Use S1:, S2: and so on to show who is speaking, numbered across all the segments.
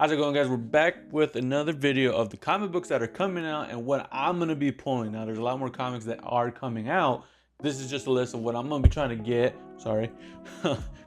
S1: How's it going, guys? We're back with another video of the comic books that are coming out and what I'm going to be pulling. Now, there's a lot more comics that are coming out. This is just a list of what I'm going to be trying to get. Sorry.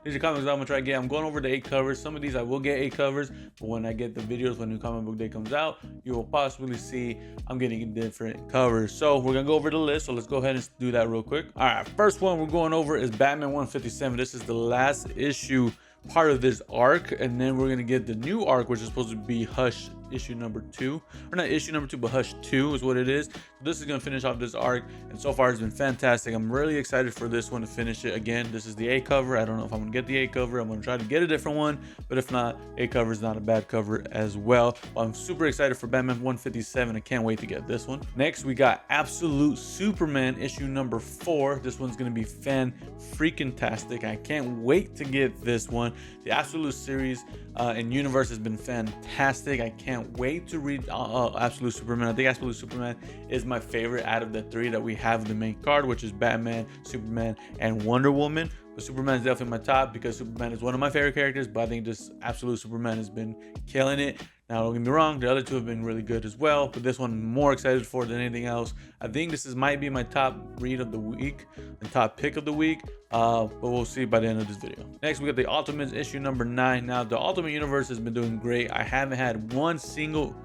S1: These are comics that I'm going to try to get. I'm going over the 8 covers. Some of these I will get 8 covers, but when I get the videos when New Comic Book Day comes out, you will possibly see I'm getting different covers. So we're going to go over the list. So let's go ahead and do that real quick. All right, first one we're going over is Batman 157. This is the last issue part of this arc, and then we're gonna get the new arc, which is supposed to be Hush issue number 2, or not issue number 2, but Hush 2 is what it is. So this is gonna finish off this arc, and so far it's been fantastic. I'm really excited for this one to finish it. Again, this is the A cover. I don't know if I'm gonna get the A cover. I'm gonna try to get a different one, but if not, A cover is not a bad cover as well. I'm super excited for Batman 157. I can't wait to get this one. Next, we got Absolute Superman issue number 4. This one's gonna be fan-freaking-tastic. I can't wait to get this one. The Absolute series and universe has been fantastic. I can't wait to read Absolute Superman. I think Absolute Superman is my favorite out of the 3 that we have in the main card, which is Batman, Superman, and Wonder Woman. But Superman is definitely my top because Superman is one of my favorite characters, but I think this Absolute Superman has been killing it. Now, don't get me wrong, the other 2 have been really good as well, but this one I'm more excited for than anything else. I think this might be my top read of the week and top pick of the week, but we'll see by the end of this video. Next, we got the Ultimates issue number 9. Now, the Ultimate Universe has been doing great. I haven't had one single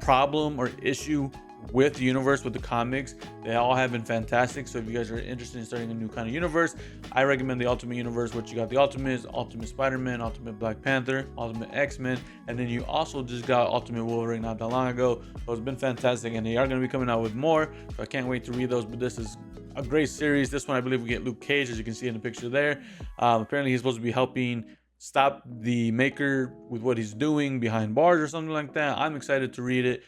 S1: problem or issue with the universe, with the comics. They all have been fantastic. So if you guys are interested in starting a new kind of universe, I recommend the Ultimate Universe, which you got the Ultimates, Ultimate Spider-Man, Ultimate Black Panther, Ultimate X-Men, and then you also just got Ultimate Wolverine not that long ago. So it's been fantastic, and they are going to be coming out with more, so I can't wait to read those. But this is a great series. This one, I believe we get Luke Cage, as you can see in the picture there. Apparently he's supposed to be helping stop the Maker with what he's doing behind bars or something like that. I'm excited to read it.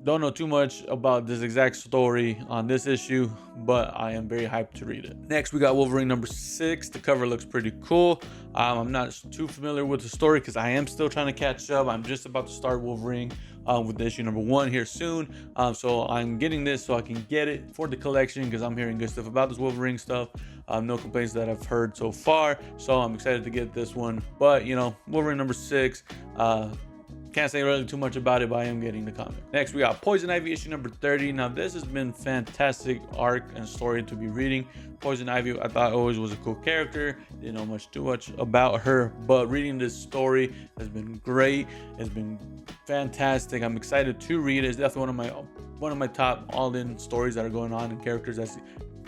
S1: Don't know too much about this exact story on this issue, but I am very hyped to read it. Next, we got Wolverine number 6. The cover looks pretty cool. I'm not too familiar with the story because I am still trying to catch up. I'm just about to start Wolverine with the issue number 1 here soon. So I'm getting this so I can get it for the collection because I'm hearing good stuff about this Wolverine stuff. No complaints that I've heard so far. So I'm excited to get this one. But, you know, Wolverine number 6, can't say really too much about it, but I am getting the comic. Next, we got Poison Ivy issue number 30. Now, this has been fantastic arc and story to be reading. Poison Ivy, I thought always was a cool character. Didn't know too much about her, but reading this story has been great. It's been fantastic. I'm excited to read it. It's definitely one of my top all-in stories that are going on and characters that's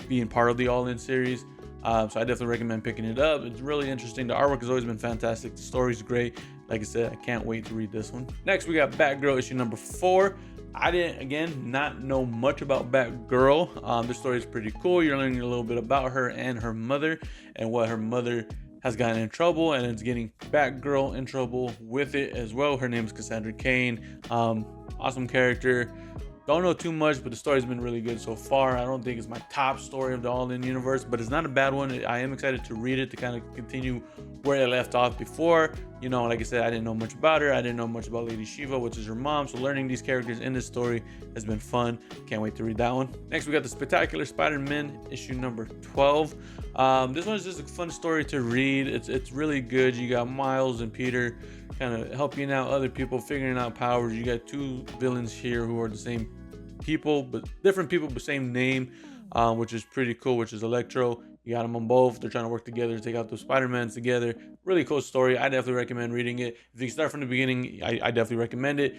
S1: being part of the all-in series. So I definitely recommend picking it up. It's really interesting. The artwork has always been fantastic. The story's great. Like I said, I can't wait to read this one. Next, we got Batgirl issue number 4. I didn't, again, not know much about Batgirl. This story is pretty cool. You're learning a little bit about her and her mother and what her mother has gotten in trouble, and it's getting Batgirl in trouble with it as well. Her name is Cassandra Cain. Awesome character. Don't know too much, but the story's been really good so far. I don't think it's my top story of the All-In universe, but it's not a bad one. I am excited to read it to kind of continue where it left off before. You know, like I said, I didn't know much about her. I didn't know much about Lady Shiva, which is her mom. So learning these characters in this story has been fun. Can't wait to read that one. Next, we got the Spectacular Spider-Man issue number 12. This one's just a fun story to read. It's really good. You got Miles and Peter kind of helping out other people, figuring out powers. You got 2 villains here who are the same people, but different people, but same name, which is pretty cool, which is Electro. You got them on both. They're trying to work together to take out those Spider-Mans together. Really cool story. I definitely recommend reading it. If you start from the beginning, I definitely recommend it.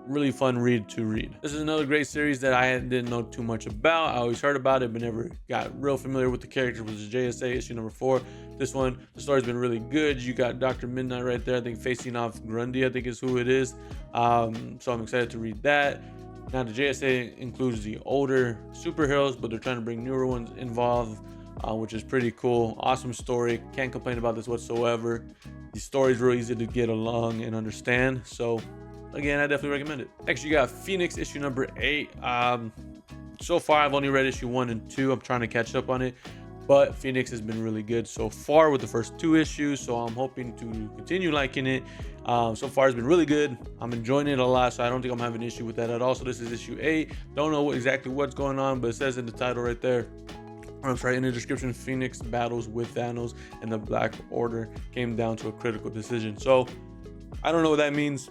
S1: Really fun read to read. This is another great series that I didn't know too much about. I always heard about it, but never got real familiar with the characters, which is JSA issue number 4. This one, the story's been really good. You got Dr. Midnight right there, I think, facing off Grundy, I think is who it is. So I'm excited to read that. Now, the JSA includes the older superheroes, but they're trying to bring newer ones involved, which is pretty cool. Awesome story. Can't complain about this whatsoever. The story's real easy to get along and understand. So, again, I definitely recommend it. Next, you got Phoenix issue number 8. So far, I've only read issue 1 and 2. I'm trying to catch up on it. But Phoenix has been really good so far with the first 2 issues, so I'm hoping to continue liking it. So far, it's been really good. I'm enjoying it a lot, so I don't think I'm having an issue with that at all. So this is issue 8. Don't know exactly what's going on, but it says in the title right there, I'm sorry, in the description, Phoenix battles with Thanos and the Black Order came down to a critical decision. So I don't know what that means,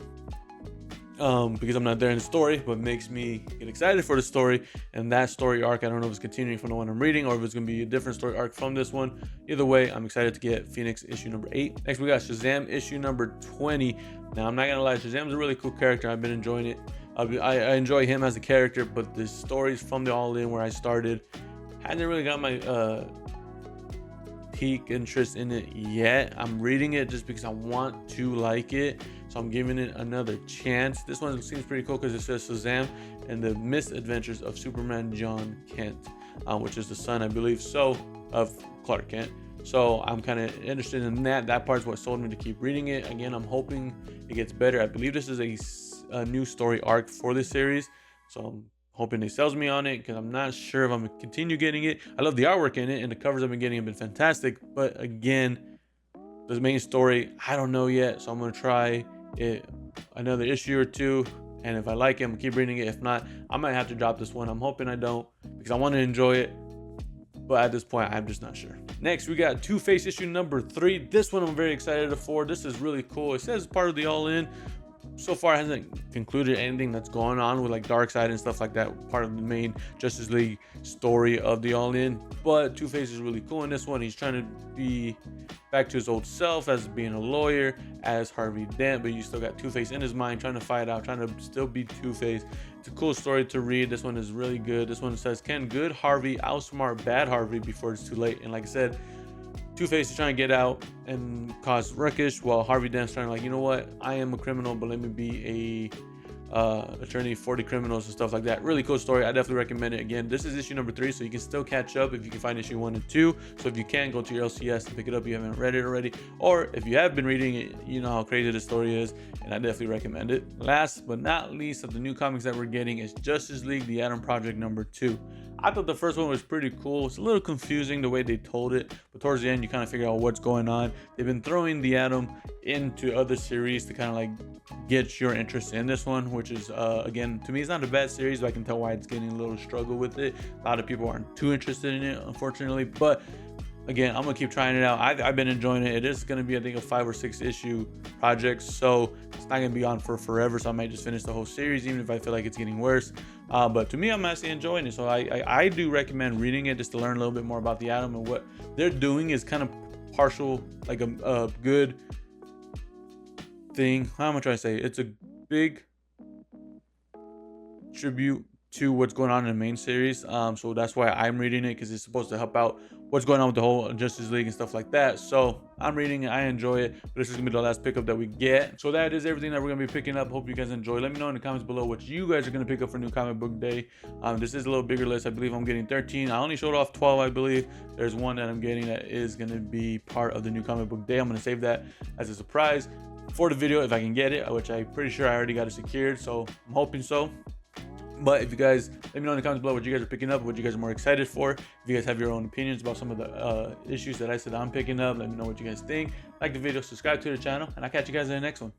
S1: because I'm not there in the story, but makes me get excited for the story. And that story arc, I don't know if it's continuing from the one I'm reading or if it's going to be a different story arc from this one. Either way, I'm excited to get Phoenix issue number 8. Next, we got Shazam issue number 20. Now, I'm not going to lie, Shazam's a really cool character. I've been enjoying it. I enjoy him as a character, but the stories from the All In where I started hasn't really got my peak interest in it yet. I'm reading it just because I want to like it, so I'm giving it another chance. This one seems pretty cool because it says Shazam and the misadventures of Superman John Kent, which is the son, I believe, so of Clark Kent. So I'm kind of interested in that. That part's what sold me to keep reading it. Again, I'm hoping it gets better. I believe this is a new story arc for this series, so I'm hoping they sells me on it, because I'm not sure if I'm gonna continue getting it. I love the artwork in it, and the covers I've been getting have been fantastic, but again, the main story, I don't know yet. So I'm gonna try it another issue or two, and if I like it, I'm gonna keep reading it. If not, I might have to drop this one. I'm hoping I don't, because I want to enjoy it, but at this point I'm just not sure. Next, we got Two-Face issue number 3. This one I'm very excited for. This is really cool. It says part of the All In. So far it hasn't concluded anything that's going on with like Darkseid and stuff like that, part of the main Justice League story of the All In. But Two-Face is really cool in this one. He's trying to be back to his old self as being a lawyer, as Harvey Dent, but you still got Two-Face in his mind, trying to fight out, trying to still be Two-Face. It's a cool story to read. This one is really good. This one says, can good Harvey outsmart bad Harvey before it's too late? And like I said, Two-Face is trying to get out and cause ruckus, while Harvey Dent's trying to, like, you know what, I am a criminal, but let me be a attorney for the criminals and stuff like that. Really cool story. I definitely recommend it. Again, this is issue number 3, so you can still catch up if you can find issue 1 and 2. So if you can, go to your LCS and pick it up if you haven't read it already, or if you have been reading it, you know how crazy the story is, and I definitely recommend it. Last but not least of the new comics that we're getting is Justice League The Atom Project number 2. I thought the first one was pretty cool. It's a little confusing the way they told it, but towards the end you kind of figure out what's going on. They've been throwing the Atom into other series to kind of like get your interest in this one, which is again, to me, it's not a bad series, but I can tell why it's getting a little struggle with it. A lot of people aren't too interested in it, unfortunately, but again, I'm gonna keep trying it out. I've been enjoying it. It is gonna be, I think, a 5 or 6 issue project, so it's not gonna be on for forever. So I might just finish the whole series, even if I feel like it's getting worse. But to me, I'm actually enjoying it. So I do recommend reading it just to learn a little bit more about the Atom, and what they're doing is kind of partial, like a good thing. How am I trying to say? It's a big tribute to what's going on in the main series, so that's why I'm reading it, because it's supposed to help out what's going on with the whole Justice League and stuff like that. So I'm reading it, I enjoy it, but this is gonna be the last pickup that we get. So that is everything that we're gonna be picking up. Hope you guys enjoy. Let me know in the comments below what you guys are gonna pick up for New Comic Book Day. This is a little bigger list. I believe I'm getting 13. I only showed off 12, I believe. There's one that I'm getting that is gonna be part of the New Comic Book Day. I'm gonna save that as a surprise for the video if I can get it, which I'm pretty sure I already got it secured, so I'm hoping so. But if you guys, let me know in the comments below what you guys are picking up, what you guys are more excited for. If you guys have your own opinions about some of the issues that I said I'm picking up, let me know what you guys think. Like the video, subscribe to the channel, and I'll catch you guys in the next one.